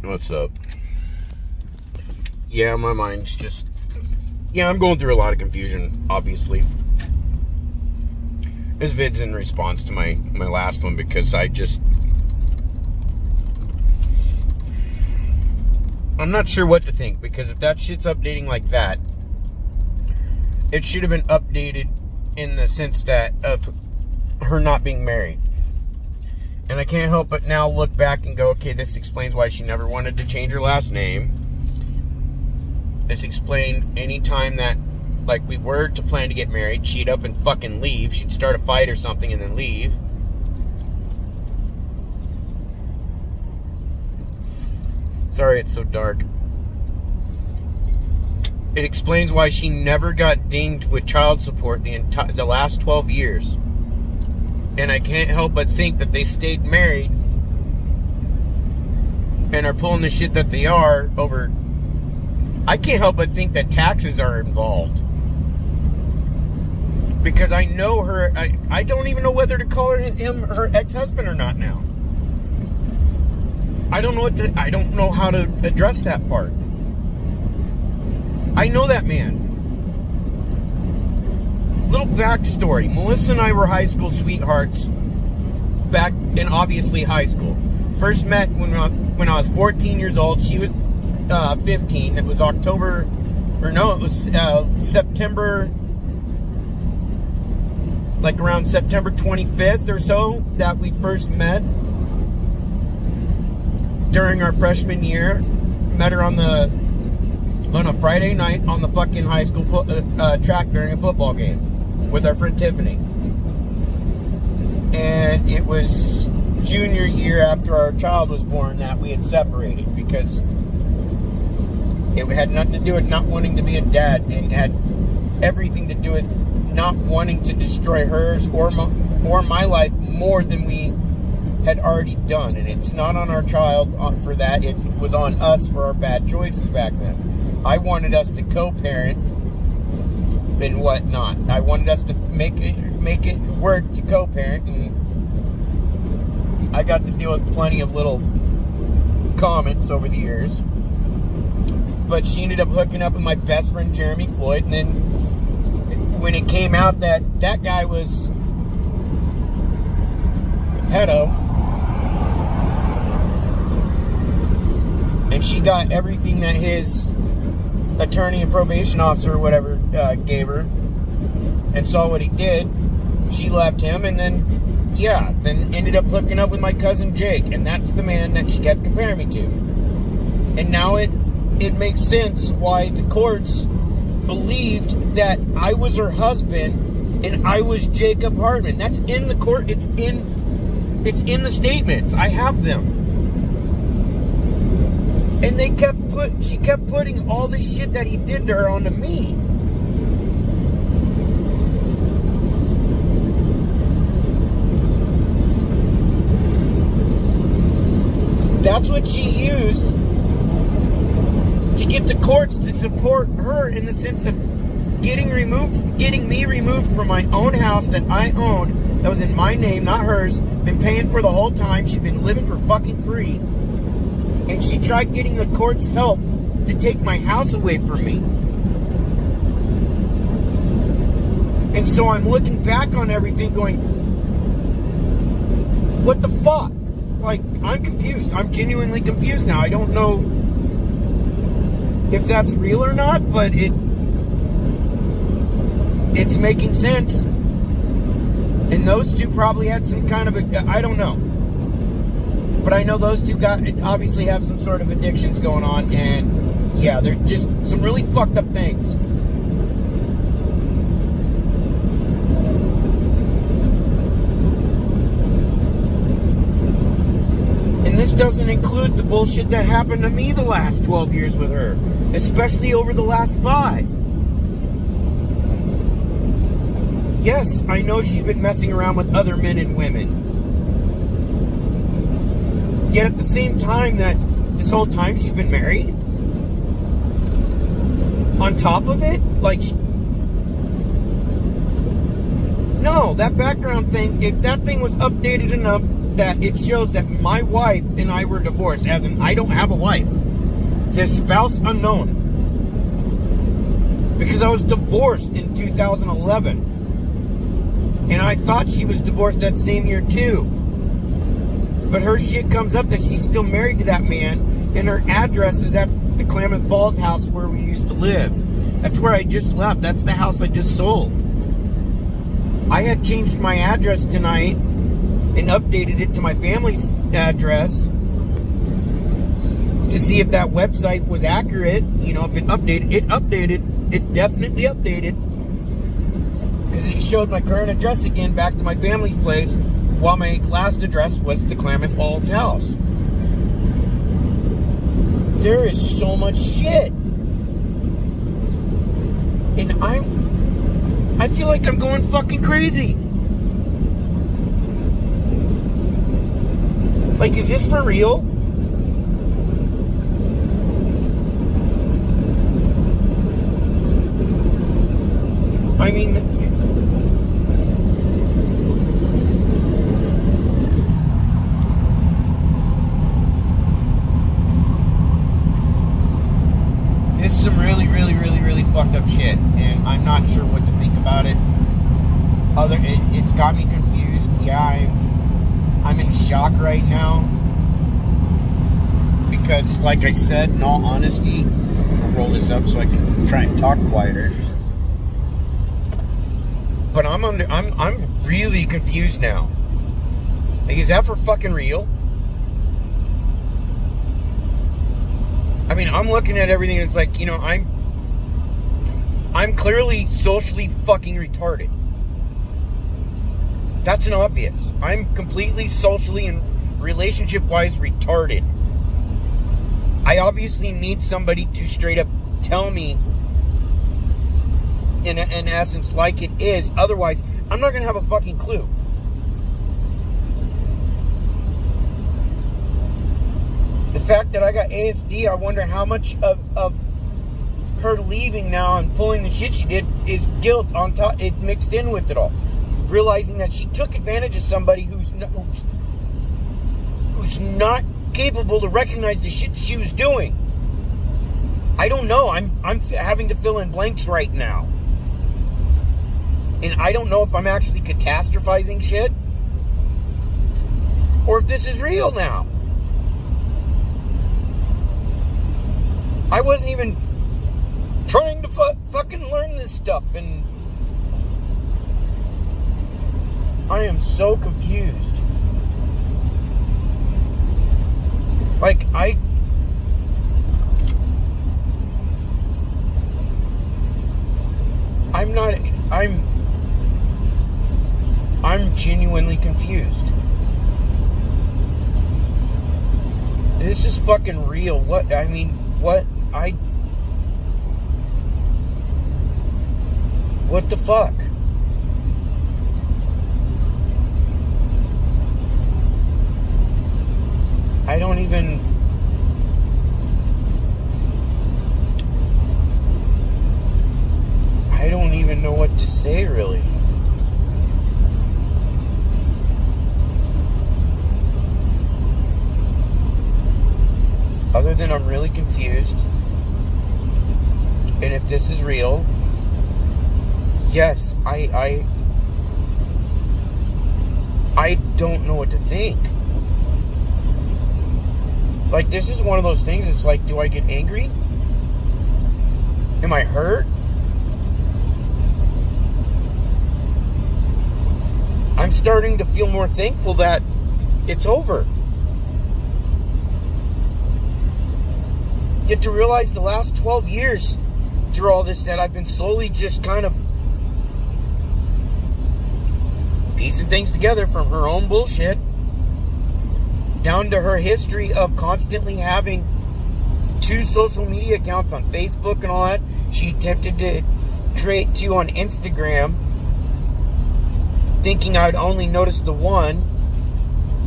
What's up? Yeah, my mind's just... Yeah, I'm going through a lot of confusion, obviously. This vid's in response to my last one because I'm not sure what to think, because if that shit's updating like that, it should have been updated in the sense that of her not being married. And I can't help but now look back and go, okay, this explains why she never wanted to change her last name. This explained any time that, like, we were to plan to get married, she'd up and fucking leave. She'd start a fight or something and then leave. Sorry it's so dark. It explains why she never got dinged with child support the last 12 years. And I can't help but think that they stayed married and are pulling the shit that they are over. I can't help but think that taxes are involved. Because I know her, I don't even know whether to call her ex-husband or not now. I don't know how to address that part. I know that man. Little backstory. Melissa and I were high school sweethearts back in obviously high school. First met when I was 14 years old. She was 15. It was September, like around September 25th or so that we first met during our freshman year. Met her on a Friday night on the fucking high school track during a football game with our friend Tiffany. And it was junior year after our child was born that we had separated, because it had nothing to do with not wanting to be a dad, and had everything to do with not wanting to destroy hers or my life more than we had already done. And it's not on our child for that. It was on us for our bad choices back then. I wanted us to co-parent and whatnot. I wanted us to make it work to co-parent, and I got to deal with plenty of little comments over the years. But she ended up hooking up with my best friend Jeremy Floyd, and then when it came out that that guy was a pedo, and she got everything that his attorney and probation officer or whatever gave her, and saw what he did, she left him, and then ended up hooking up with my cousin Jake, and that's the man that she kept comparing me to. And now it makes sense why the courts believed that I was her husband and I was Jacob Hartman. That's in the court. It's in the statements. I have them. And she kept putting all this shit that he did to her onto me. That's what she used to get the courts to support her, in the sense of getting me removed from my own house that I owned, that was in my name, not hers, been paying for the whole time. She'd been living for fucking free. And she tried getting the court's help to take my house away from me. And so I'm looking back on everything going, what the fuck? Like, I'm confused. I'm genuinely confused now. I don't know if that's real or not, but it's making sense. And those two probably had some kind of I don't know. But I know those two obviously have some sort of addictions going on, and yeah, they're just some really fucked up things. And this doesn't include the bullshit that happened to me the last 12 years with her, especially over the last 5. Yes, I know she's been messing around with other men and women. Yet at the same time, that this whole time she's been married, on top of it, like, no, that background thing, if that thing was updated enough that it shows that my wife and I were divorced, as in I don't have a wife. It says spouse unknown. Because I was divorced in 2011. And I thought she was divorced that same year too. But her shit comes up that she's still married to that man, and her address is at the Klamath Falls house where we used to live. That's where I just left. That's the house I just sold. I had changed my address tonight and updated it to my family's address to see if that website was accurate. You know, if it updated. It updated. It definitely updated. Because it showed my current address again back to my family's place, while my last address was the Klamath Falls house. There is so much shit. And I feel like I'm going fucking crazy. Like, is this for real? I mean, this is some really, really, really, really fucked up shit, and I'm not sure what to think about it. It's got me confused. Yeah, I'm in shock right now because, like I said, in all honesty, I'll roll this up so I can try and talk quieter. But I'm really confused now. Like, is that for fucking real? I mean, I'm looking at everything and it's like, you know, I'm clearly socially fucking retarded. That's an obvious. I'm completely socially and relationship-wise retarded. I obviously need somebody to straight up tell me in essence like it is. Otherwise, I'm not going to have a fucking clue. The fact that I got ASD, I wonder how much of her leaving now and pulling the shit she did is guilt on top. It mixed in with it all. Realizing that she took advantage of somebody who's not capable to recognize the shit that she was doing. I don't know. I'm having to fill in blanks right now. And I don't know if I'm actually catastrophizing shit or if this is real now. I wasn't even trying to fucking learn this stuff, and I am so confused. Like, I'm genuinely confused. This is fucking real. What the fuck? I don't even know what to say, really. Other than I'm really confused. And if this is real, yes, I don't know what to think. Like, this is one of those things, it's like, do I get angry? Am I hurt? I'm starting to feel more thankful that it's over. Yet to realize the last 12 years through all this that I've been slowly just kind of piecing things together from her own bullshit down to her history of constantly having 2 social media accounts on Facebook and all that. She attempted to create 2 on Instagram, thinking I'd only notice the one,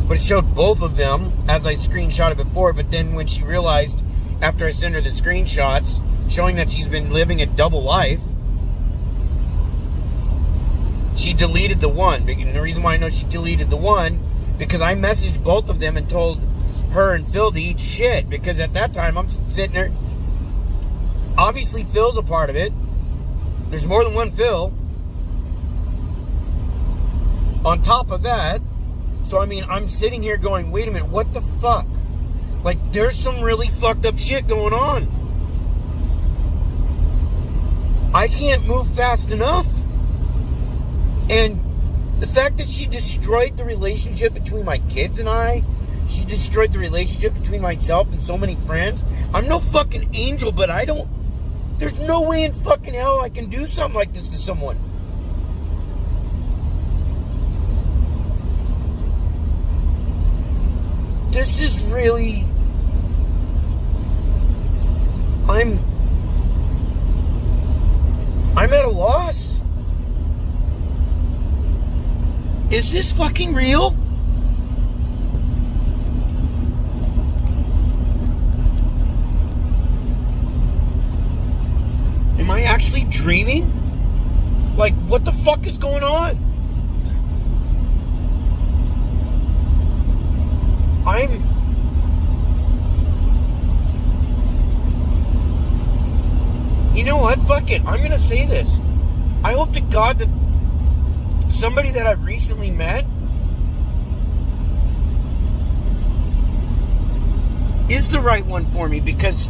but it showed both of them as I screenshotted before. But then when she realized, after I sent her the screenshots showing that she's been living a double life, she deleted the one. And the reason why I know she deleted the one, Because I messaged both of them and told her and Phil to eat shit. Because at that time, I'm sitting there. Obviously, Phil's a part of it. There's more than one Phil. On top of that, so I mean, I'm sitting here going, wait a minute, what the fuck? Like, there's some really fucked up shit going on. I can't move fast enough. And the fact that she destroyed the relationship between my kids and I, she destroyed the relationship between myself and so many friends. I'm no fucking angel, but there's no way in fucking hell I can do something like this to someone. This is really... I'm at a loss. Is this fucking real? Am I actually dreaming? Like, what the fuck is going on? You know what? Fuck it. I'm gonna say this. I hope to God that somebody that I've recently met is the right one for me, because,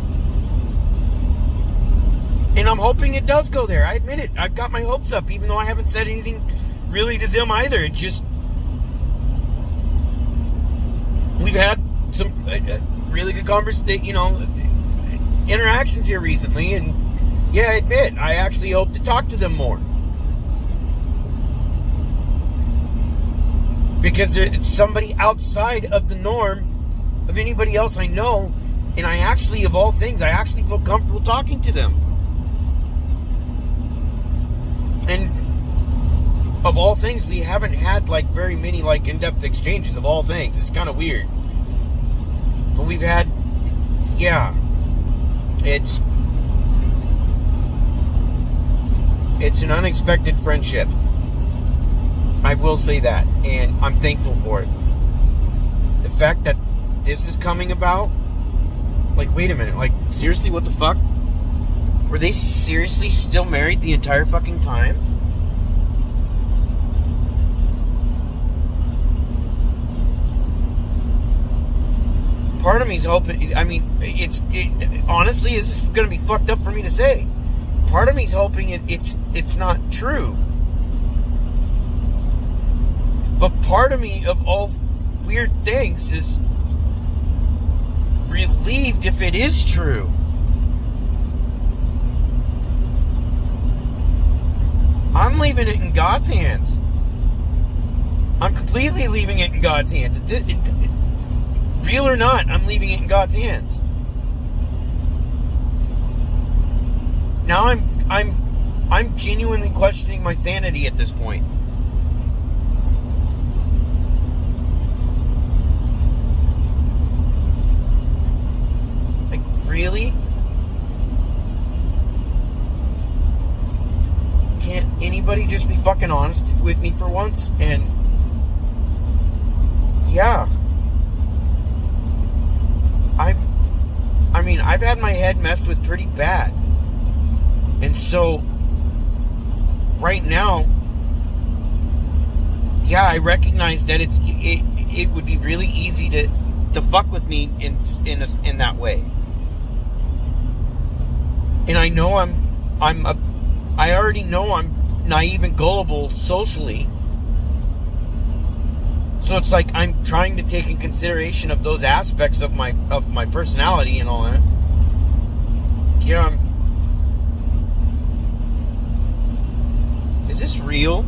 and I'm hoping it does go there. I admit it. I've got my hopes up, even though I haven't said anything really to them either. It just, we've had some really good interactions here recently, and yeah, I admit, I actually hope to talk to them more. Because it's somebody outside of the norm of anybody else I know, and I actually, of all things, I actually feel comfortable talking to them. And of all things, we haven't had like very many like in-depth exchanges of all things. It's kind of weird. But we've had, yeah, it's an unexpected friendship. I will say that, and I'm thankful for it. The fact that this is coming about, like, wait a minute, like, seriously, what the fuck? Were they seriously still married the entire fucking time? Part of me's hoping, I mean, honestly, this is going to be fucked up for me to say. Part of me's hoping it's not true. But part of me, of all weird things, is relieved if it is true. I'm leaving it in God's hands. I'm completely leaving it in God's hands. Real or not, I'm leaving it in God's hands. Now I'm genuinely questioning my sanity at this point. Like, really? Can't anybody just be fucking honest with me for once? And yeah, I mean, I've had my head messed with pretty bad. And so, right now, yeah, I recognize that it would be really easy to fuck with me in that way. And I know I already know I'm naive and gullible socially. So it's like I'm trying to take in consideration of those aspects of my personality and all that. Yeah, is this real?